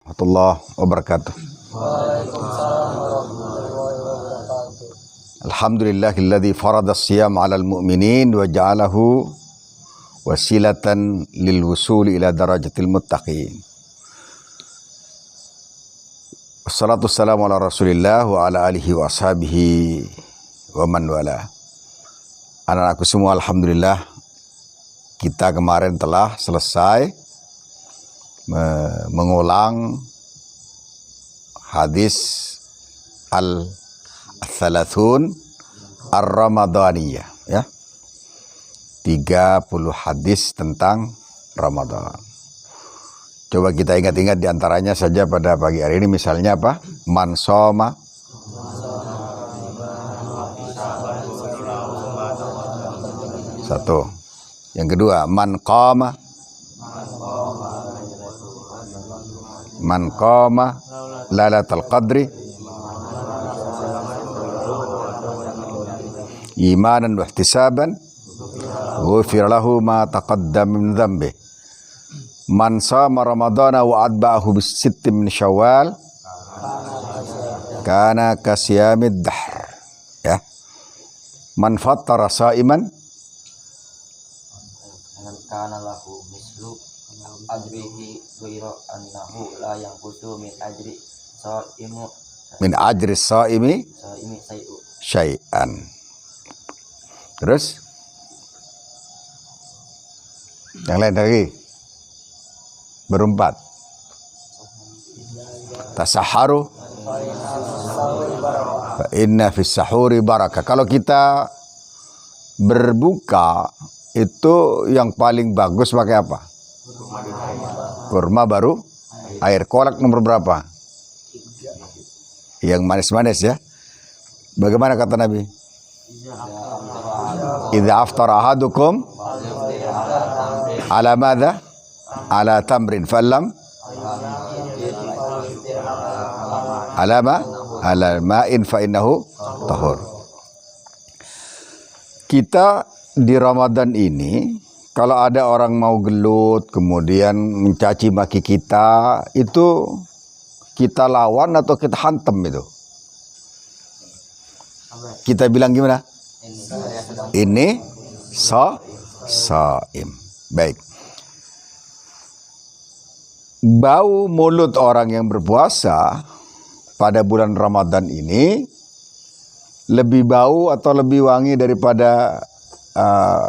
warahmatullahi wabarakatuh. Alhamdulillahilladzi farada as-siyam 'alal mu'minin wa ja'alahu wasilatan lil wusuli ila darajatil muttaqin. Wassalatu wassalamu ala Rasulillah wa ala alihi wa ashabihi wa man wala. Anak-anakku semua, alhamdulillah kita kemarin telah selesai mengulang hadis al-thalathun ar-ramadaniyah, ya. 30 hadis tentang Ramadan. Coba kita ingat-ingat diantaranya saja pada pagi hari ini, misalnya apa? Man shoma, satu. Yang kedua, man qama, man qama lailatul qadri imanan wa ihtisaban ghufira lahu ma taqaddama min dhanbi. Man shama ramadana wa atba'ahu bis sitti min syawal kana kasiyamid dahr, ya. Man fattara shaiman kana lahu mislu ajrihi ghairu annahu la yanqusu min ajri shaimi syai'an. Terus yang lain lagi berempat. Tasaharu fa inna fis sahuri barakah. Kalau kita berbuka itu yang paling bagus pakai apa? Kurma baru air. Kolak nomor berapa? Yang manis-manis, ya. Bagaimana kata Nabi? Idza aftara ahadukum ala madza? Ala tamrin fallam ala ma? Ala ma'in fa innahu tahur. Kita di Ramadan ini, kalau ada orang mau gelut kemudian mencaci maki kita, itu kita lawan atau kita hantam itu? Kita bilang gimana? Ini saim. Baik. Bau mulut orang yang berpuasa pada bulan Ramadan ini lebih bau atau lebih wangi daripada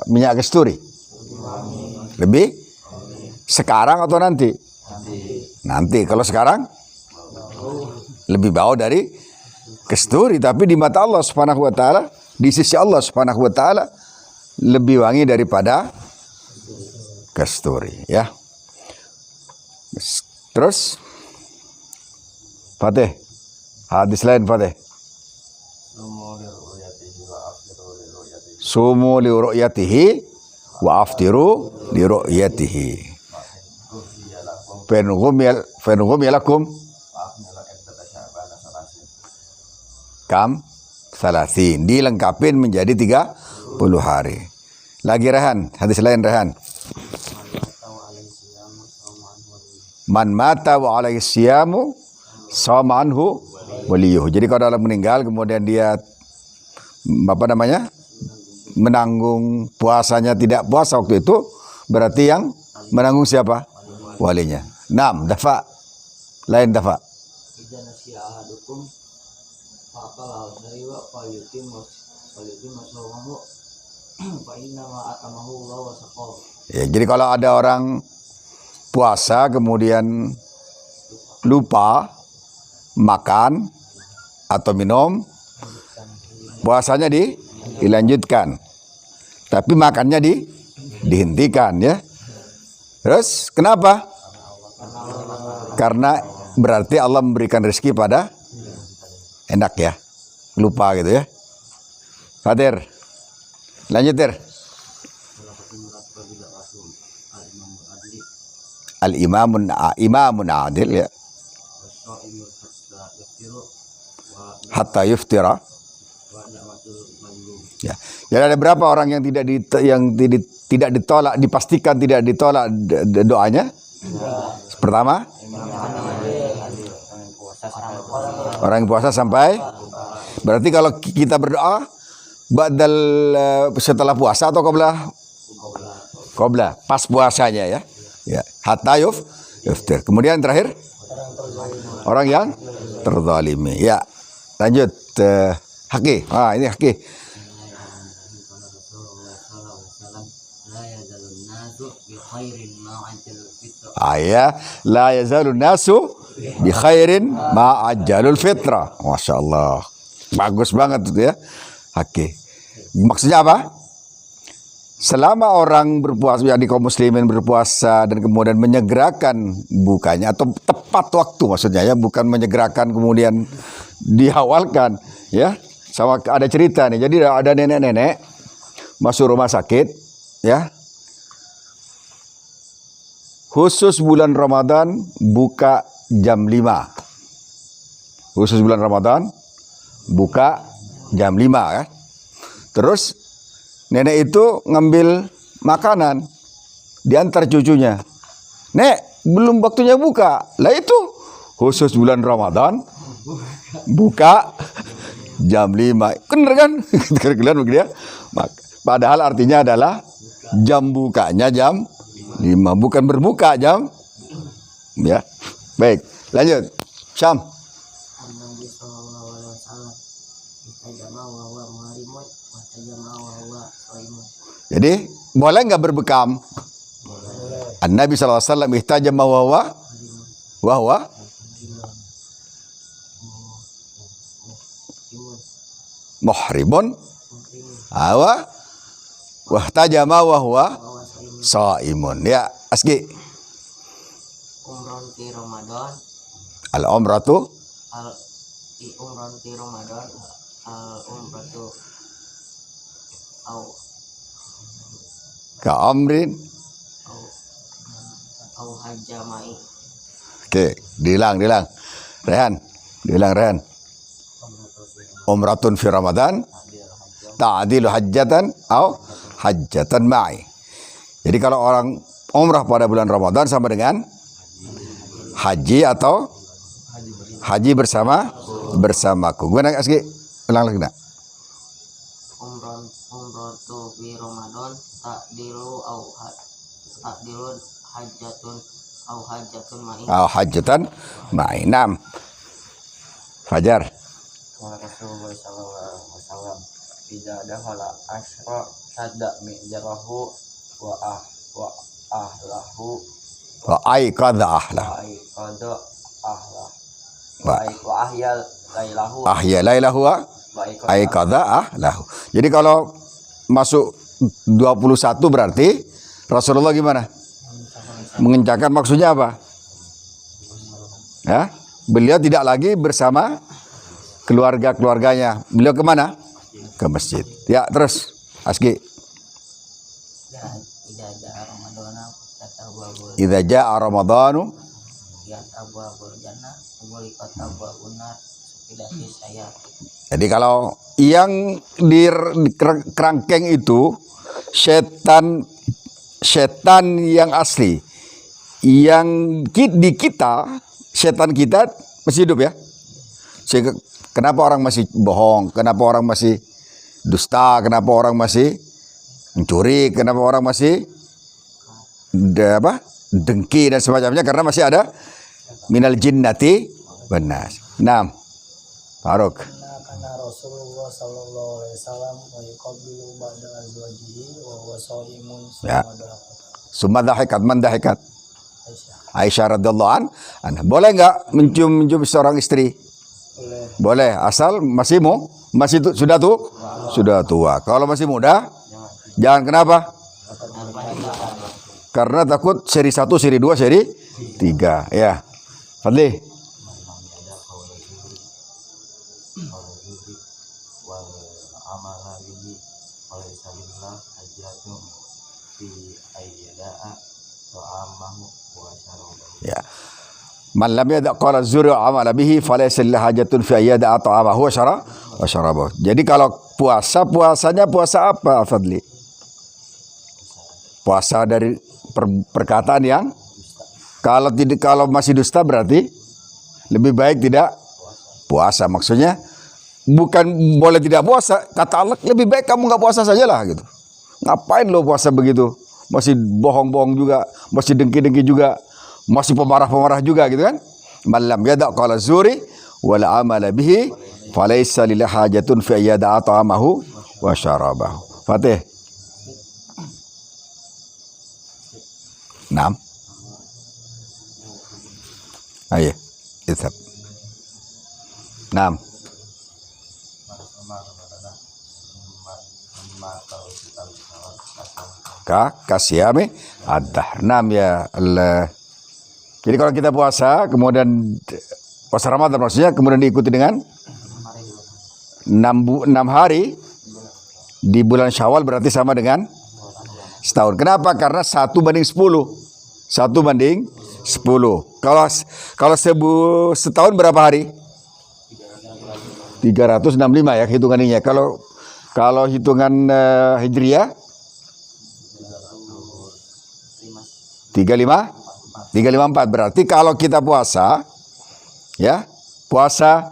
minyak kasturi? Lebih? Sekarang atau nanti? Nanti. Kalau sekarang lebih bau dari kasturi, tapi di mata Allah Subhanahu wa taala, di sisi Allah Subhanahu wa taala lebih wangi daripada kasturi, ya. Terus Fatih, hadis lain Fatih. Sumu li ru'yatihi wa aftiru li ru'yatihi. Fenugum yalakum kam salasin. Dilengkapin menjadi 30 hari. Lagi Rehan, hadis lain Rehan. Man mata wa alaihi siyamu shama anhu waliyuh. Jadi kalau dalam meninggal kemudian dia menanggung puasanya, tidak puasa waktu itu, berarti yang menanggung siapa? Walinya. Naam, dafa. Lain dafa. Ya, jadi kalau ada orang puasa kemudian lupa makan atau minum, puasanya dilanjutkan, tapi makannya dihentikan, ya. Terus kenapa? Karena berarti Allah memberikan rezeki pada enak, ya, lupa gitu, ya. Fatir, lanjut Tir. Al-imamun adil, ya. Hatta yuftira. Ya. Jadi ada berapa orang yang tidak dipastikan tidak ditolak doanya? Pertama, Orang yang puasa sampai. Berarti kalau kita berdoa badal setelah puasa atau qabla? Qabla, pas puasanya ya. Ya, hatta yuftir. Kemudian terakhir orang yang terzalimi. Ya. Lanjut Haki. Ini Haki. Ya, la yazalun nasu bi khairin ma ajjalul fitra. Masya Allah. Bagus banget itu ya. Oke. Maksudnya apa? Selama orang berpuasa, ya, di kaum muslimin berpuasa dan kemudian menyegerakan bukanya atau tepat waktu maksudnya ya, bukan menyegerakan kemudian dihawalkan ya. Sama ada cerita nih. Jadi ada nenek-nenek masuk rumah sakit ya. Khusus bulan Ramadan buka jam 5. Khusus bulan Ramadan buka jam 5 ya. Terus nenek itu ngambil makanan diantar cucunya. Nek, belum waktunya buka. Lah itu khusus bulan Ramadan buka jam 5. Bener kan? Keren begitu ya. Padahal artinya adalah jam bukanya jam 5, bukan berbuka jam. Ya. Baik, lanjut. Syam. Jadi boleh nggak berbekam? An-Nabi SAW ihtajama wa huwa muhrimun wa ihtajama wa huwa shaimun. Ya, Aski. Umrah di Ramadan. Al-umratu Umrah di Ramadan. Al-umratu ka amrin. au hajjamai. Oke, diulang. Rehan. Umratun fi Ramadan ta'dilu hajjatan au hajjatan ma'i. Jadi kalau orang umrah pada bulan Ramadan sama dengan haji atau haji bersamaku. Gue nanya Aski, ulang lagi nak. Umrah tu fi Ramadan takdilu hajjatun ma'i. Hajjatan ma'i. Naam. Fajar. Rasulullah sallallahu alaihi wasallam idza dakhala asyra sadda mi'jarahu wa ahlahu Wa aiqadha ahlah. wa ahya lailahu Ahya lailahu wa aiqadha ahlahu. Jadi kalau masuk 21 berarti Rasulullah gimana? Mengencangkan, maksudnya apa? Ya, beliau tidak lagi bersama keluarganya. Beliau kemana? Ke masjid. Ya, terus Aski. Idza jaa Ramadanu Jadi kalau yang di kerangkeng itu setan yang asli, yang di kita, setan kita masih hidup ya. Sehingga kenapa orang masih bohong? Kenapa orang masih dusta? Kenapa orang masih mencuri? Kenapa orang masih dengki dan semacamnya? Karena masih ada minal jinnati wanas. Nah, Faruk. Karena Rasulullah sallallahu alaihi wasallam yuqabbilu ba'da azwajihi wa huwa shaimun. Ya. Summa dhahikat, man dhahikat? Aisyah radhiyallahu anha. Boleh nggak mencium seorang istri? Boleh, asal masih sudah tua. Kalau masih muda, jangan. Kenapa? Karena takut seri 1, seri 2, seri 3. Ya, Fadli. Ya. Man lam yada' qala az-zuri wa amala bihi falaysa lahu hajatun fi ayyada ta'amahu wa syarabahu. Jadi kalau puasanya puasa apa, Fadli? Puasa dari perkataan yang kalau masih dusta berarti lebih baik tidak puasa. Maksudnya bukan boleh tidak puasa, kata Allah lebih baik kamu nggak puasa sajalah gitu. Ngapain lo puasa begitu? Masih bohong-bohong juga, masih dengki-dengki juga, masih pemarah-pemarah juga gitu kan? Malam yada qala zuri wala amala bihi falaysa lillahi hajatun fi yada ta'amahu wa syarabahu. Fatih. Naam. Ayo, izhab. Naam. Kasiyami ad-dahr. Naam ya Allah. Jadi kalau kita puasa, kemudian puasa Ramadan maksudnya, kemudian diikuti dengan 6 hari di bulan Syawal berarti sama dengan setahun. Kenapa? Karena 1:10. 1:10. Kalau setahun berapa hari? 365 ya hitungannya. Kalau hitungan Hijriah 354. Berarti kalau kita puasa ya, puasa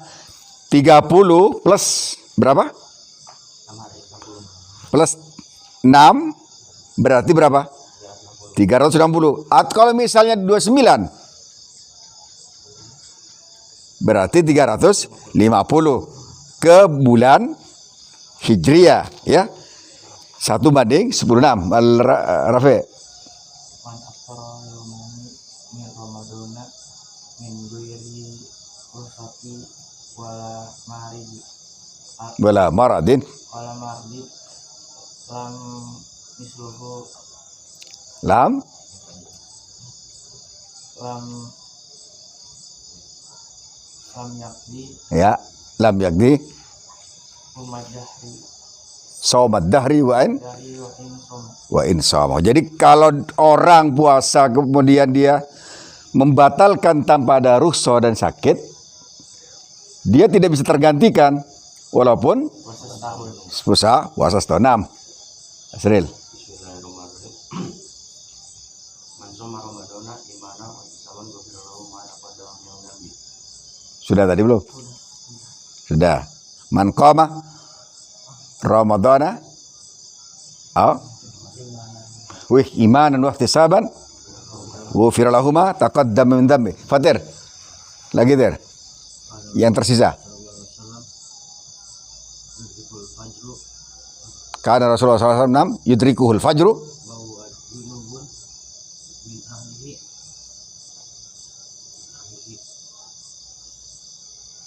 30 plus berapa? Plus 6 berarti berapa? 360. Atau kalau misalnya 29 berarti 350 ke bulan Hijriah ya. 1:16. Rafi. Man aftara yawmani min ramadana min ghairi rukhsati wala maradin lam misluhu lam yakdi ya lam yakdi umadahri saumad dahri dari wa in sama. Jadi kalau orang puasa kemudian dia membatalkan tanpa ada rukhsah dan sakit, dia tidak bisa tergantikan walaupun puasa setahun. Asril. Sudah tadi belum? Sudah. Man qama Ramadana imanan wa ihtisaban ghufira lahu ma taqaddama min dhanbi. Fatir. Lagi der. Yang tersisa. Karena Rasulullah SAW yudrikuhul fajru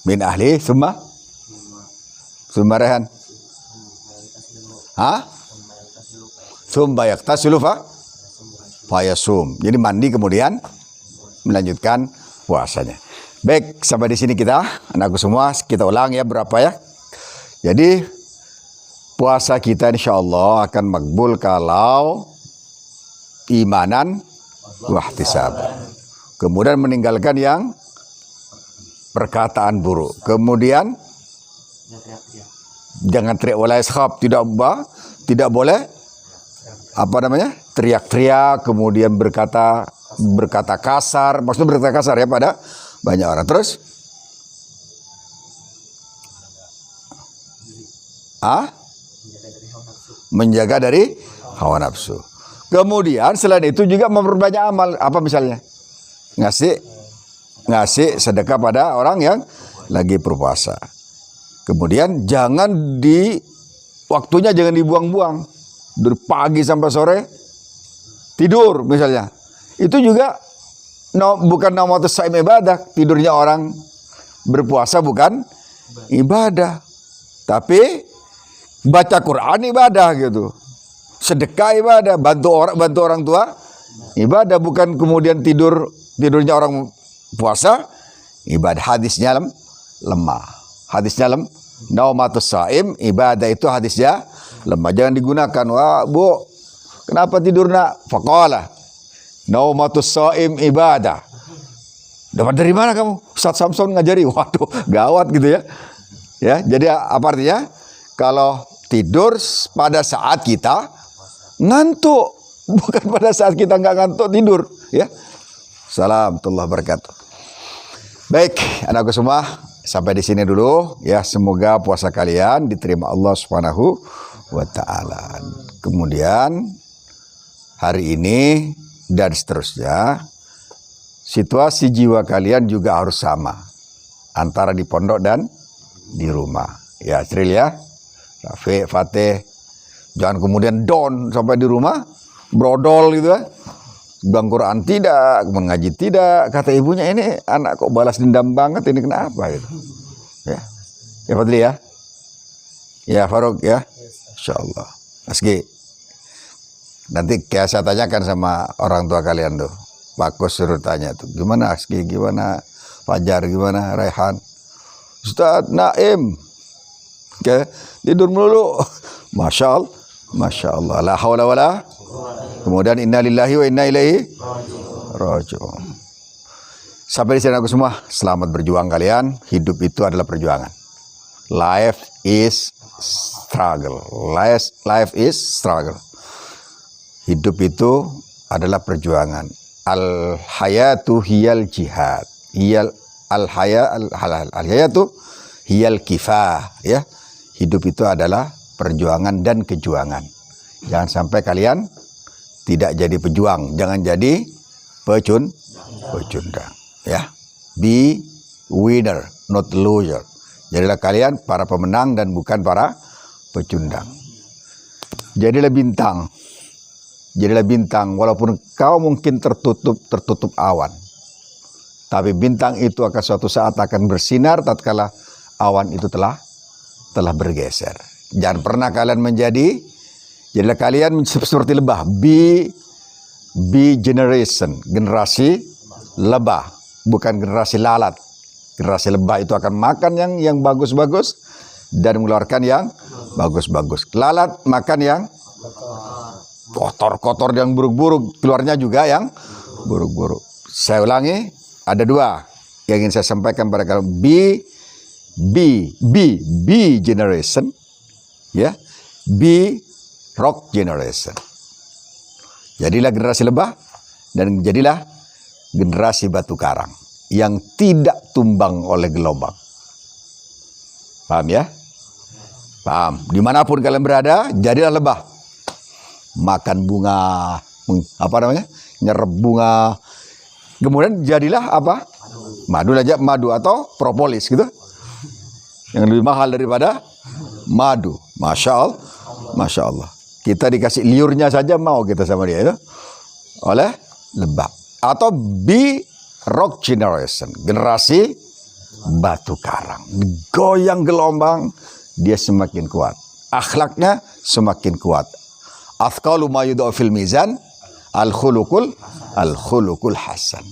min ahli summa rehan. Summa yaktasilu fayasum. Jadi mandi kemudian melanjutkan puasanya. Baik, sampai di sini kita, anakku semua, kita ulang ya berapa ya. Jadi puasa kita insya Allah akan makbul kalau imanan wahtisaban. Kemudian meninggalkan yang perkataan buruk. Kemudian jangan teriak wala yaskhab, tidak boleh teriak-teriak, kemudian berkata kasar, maksudnya berkata kasar ya pada banyak orang. Terus menjaga dari hawa nafsu. Kemudian selain itu juga memperbanyak amal. Apa misalnya? Ngasih sedekah pada orang yang lagi berpuasa. Kemudian jangan waktunya jangan dibuang-buang. Dari pagi sampai sore tidur misalnya. Itu juga bukan namatus saim ibadah. Tidurnya orang berpuasa bukan ibadah. Tapi baca Quran ibadah gitu. Sedekah ibadah, bantu orang tua ibadah, bukan kemudian tidurnya orang puasa ibadah. Hadisnya lemah. Hadisnya naumatus saim ibadah, itu hadisnya lemah. Jangan digunakan. Wah, Bu, kenapa tidur nak? Faqala naumatus saim ibadah. Dapat dari mana kamu? Ustaz Samson ngajari. Waduh, gawat gitu ya. Ya, jadi apa artinya? Kalau tidur pada saat kita ngantuk, bukan pada saat kita nggak ngantuk tidur, ya. Assalamualaikum warahmatullahi wabarakatuh. Baik, anakku semua, sampai di sini dulu ya. Semoga puasa kalian diterima Allah Subhanahu wa taala. Kemudian hari ini dan seterusnya, situasi jiwa kalian juga harus sama antara di pondok dan di rumah. Ya, Cril ya. Rafiq, Fatih, jangan kemudian down sampai di rumah brodol gitu ya. Bang Quran tidak, mengaji tidak. Kata ibunya, ini anak kok balas dendam banget, ini kenapa gitu. Ya, ya Fadli ya. Ya Faruk ya. Insyaallah. Meski nanti kayak saya tanyakan sama orang tua kalian tuh. Pak Kus suruh tanya tuh, gimana Aski, gimana Fajar, gimana Raihan, Ustaz Naim, oke, tidur melulu. Masya Allah, la haula wala. Kemudian inna lillahi wa inna ilaihi raji'un. Sampai di sini aku semua, selamat berjuang kalian. Hidup itu adalah perjuangan. Life is struggle. Life is struggle. Hidup itu adalah perjuangan. Al hayatu hiyal jihad. Al hayatu hiyal kifah, ya. Hidup itu adalah perjuangan dan kejuangan. Jangan sampai kalian tidak jadi pejuang, jangan jadi pecundang, ya. Be winner, not loser. Jadilah kalian para pemenang dan bukan para pecundang. Jadilah bintang. Jadilah bintang walaupun kau mungkin tertutup awan. Tapi bintang itu akan suatu saat akan bersinar tatkala awan itu telah bergeser. Jangan pernah kalian jadilah kalian seperti lebah. Be generation, generasi lebah, bukan generasi lalat. Generasi lebah itu akan makan yang bagus-bagus dan mengeluarkan yang bagus-bagus. Lalat makan yang kotor-kotor, yang buruk-buruk, keluarnya juga yang buruk-buruk. Saya ulangi, ada dua yang ingin saya sampaikan pada kalian. Be generation, ya. Be rock generation. Jadilah generasi lebah dan jadilah generasi batu karang yang tidak tumbang oleh gelombang. Paham ya? Paham. Dimanapun kalian berada, jadilah lebah. Makan bunga, nyerap bunga. Kemudian jadilah apa? Madu atau propolis gitu. Yang lebih mahal daripada madu. Masya Allah. Kita dikasih liurnya saja mau kita sama dia itu oleh lebah. Atau be rock generation, generasi batu karang. Goyang gelombang, dia semakin kuat. Akhlaknya semakin kuat. Athqalu ma yudau fil mizan al-khuluqul hasan.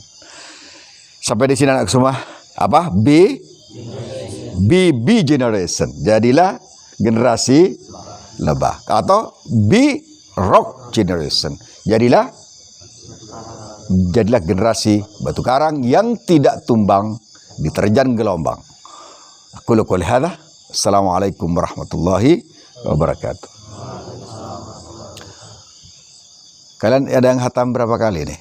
Sampai di sini anak semua. Apa? Be generation. Jadilah generasi lebah. Atau be rock generation. Jadilah generasi batu karang yang tidak tumbang diterjang gelombang. Aku qouli hadza. Assalamualaikum warahmatullahi wabarakatuh. Kalian ada yang hatam berapa kali nih?